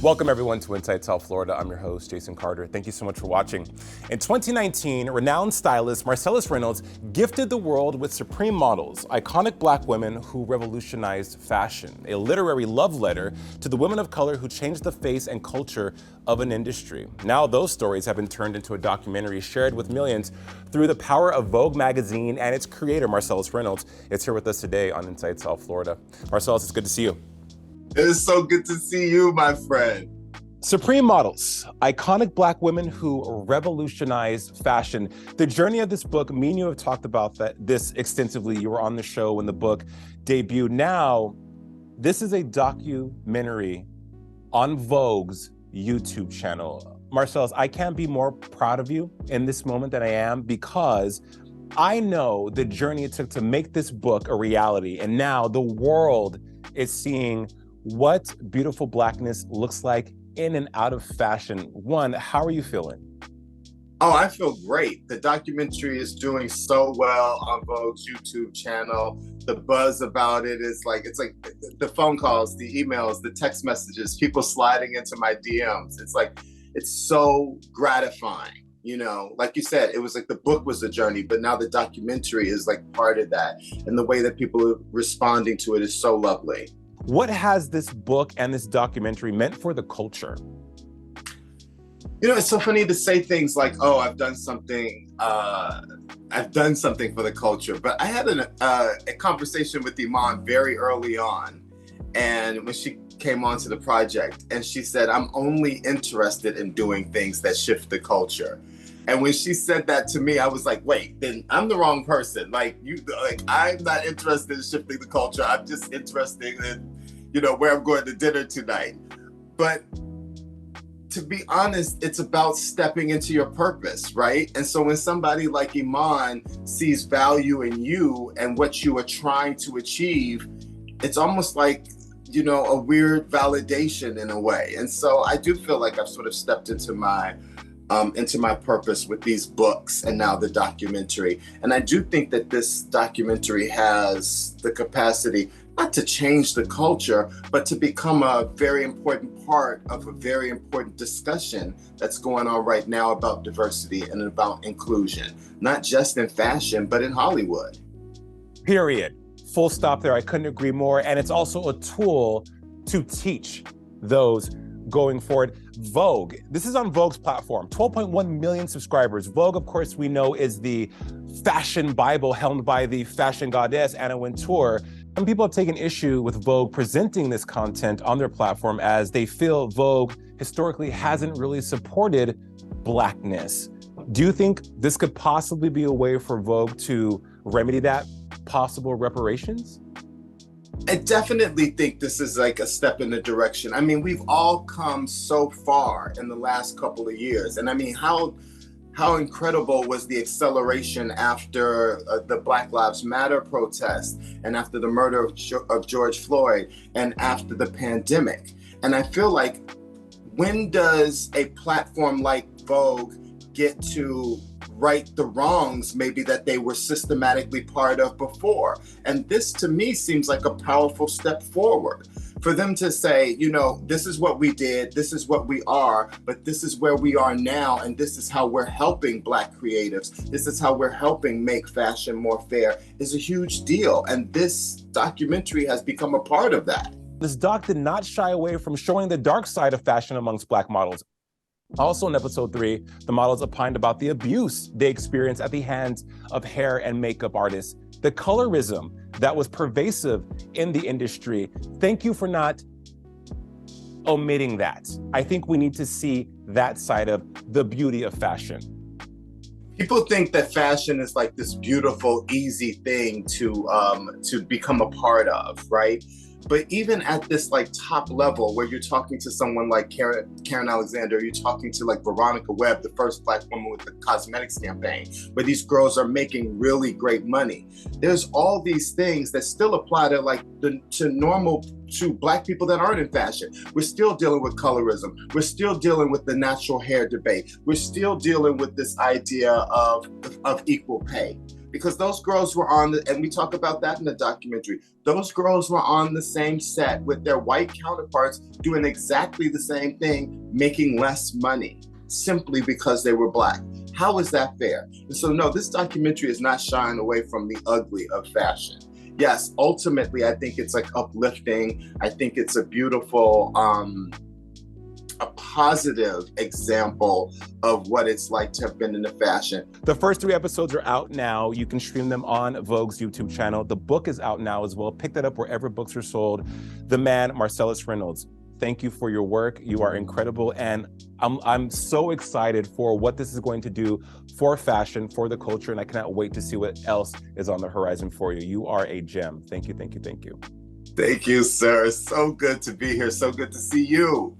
Welcome everyone to Inside South Florida. I'm your host, Jason Carter. Thank you so much for watching. In 2019, renowned stylist Marcellas Reynolds gifted the world with supreme models, iconic black women who revolutionized fashion, a literary love letter to the women of color who changed the face and culture of an industry. Now those stories have been turned into a documentary shared with millions through the power of Vogue Magazine and its creator, Marcellas Reynolds. It's here with us today on Inside South Florida. Marcellas, it's good to see you. It is so good to see you, my friend. Supreme models, iconic black women who revolutionized fashion. The journey of this book, me and you have talked about this extensively. You were on the show when the book debuted. Now, this is a documentary on Vogue's YouTube channel. Marcellas, I can't be more proud of you in this moment than I am, because I know the journey it took to make this book a reality. And now the world is seeing what beautiful blackness looks like in and out of fashion. One, how are you feeling? Oh, I feel great. The documentary is doing so well on Vogue's YouTube channel. The buzz about it is like, it's like the phone calls, the emails, the text messages, people sliding into my DMs. It's like, it's so gratifying. You know, like you said, it was like the book was the journey, but now the documentary is like part of that. And the way that people are responding to it is so lovely. What has this book and this documentary meant for the culture? You know, it's so funny to say things like, oh, I've done something for the culture. But I had a conversation with Iman very early on. And when she came onto the project, and she said, I'm only interested in doing things that shift the culture. And when she said that to me, I was like, wait, then I'm the wrong person. I'm not interested in shifting the culture. I'm just interested in, where I'm going to dinner tonight. But to be honest, it's about stepping into your purpose, right? And so when somebody like Iman sees value in you and what you are trying to achieve, it's almost like, a weird validation in a way. And so I do feel like I've sort of stepped into my purpose with these books and now the documentary. And I do think that this documentary has the capacity not to change the culture, but to become a very important part of a very important discussion that's going on right now about diversity and about inclusion, not just in fashion, but in Hollywood. Period. Full stop there. I couldn't agree more. And it's also a tool to teach those going forward. Vogue, this is on Vogue's platform, 12.1 million subscribers. Vogue, of course, we know is the fashion Bible helmed by the fashion goddess Anna Wintour. Some people have taken issue with Vogue presenting this content on their platform as they feel Vogue historically hasn't really supported blackness. Do you think this could possibly be a way for Vogue to remedy that? Possible reparations? I definitely think this is like a step in the direction. I mean, we've all come so far in the last couple of years. And I mean, how incredible was the acceleration after the Black Lives Matter protest and after the murder of George Floyd and after the pandemic. And I feel like, when does a platform like Vogue get to right the wrongs maybe that they were systematically part of before? And this to me seems like a powerful step forward for them to say, this is what we did, this is what we are, but this is where we are now, and this is how we're helping Black creatives, this is how we're helping make fashion more fair, is a huge deal. And this documentary has become a part of that. This doc did not shy away from showing the dark side of fashion amongst Black models. Also in episode 3, the models opined about the abuse they experienced at the hands of hair and makeup artists, the colorism that was pervasive in the industry. Thank you for not omitting that. I think we need to see that side of the beauty of fashion. People think that fashion is like this beautiful, easy thing to become a part of, right? But even at this like top level where you're talking to someone like Karen Alexander, you're talking to like Veronica Webb, the first Black woman with the cosmetics campaign, where these girls are making really great money. There's all these things that still apply to Black people that aren't in fashion. We're still dealing with colorism. We're still dealing with the natural hair debate. We're still dealing with this idea of equal pay. because those girls were on and we talk about that in the documentary, those girls were on the same set with their white counterparts doing exactly the same thing, making less money simply because they were Black. How is that fair? And so no, this documentary is not shying away from the ugly of fashion. Yes, ultimately, I think it's like uplifting. I think it's a beautiful, a positive example of what it's like to have been in the fashion. The first 3 episodes are out now. You can stream them on Vogue's YouTube channel. The book is out now as well. Pick that up wherever books are sold. The man, Marcellas Reynolds. Thank you for your work. You are incredible. And I'm so excited for what this is going to do for fashion, for the culture. And I cannot wait to see what else is on the horizon for you. You are a gem. Thank you, thank you, thank you. Thank you, sir. So good to be here. So good to see you.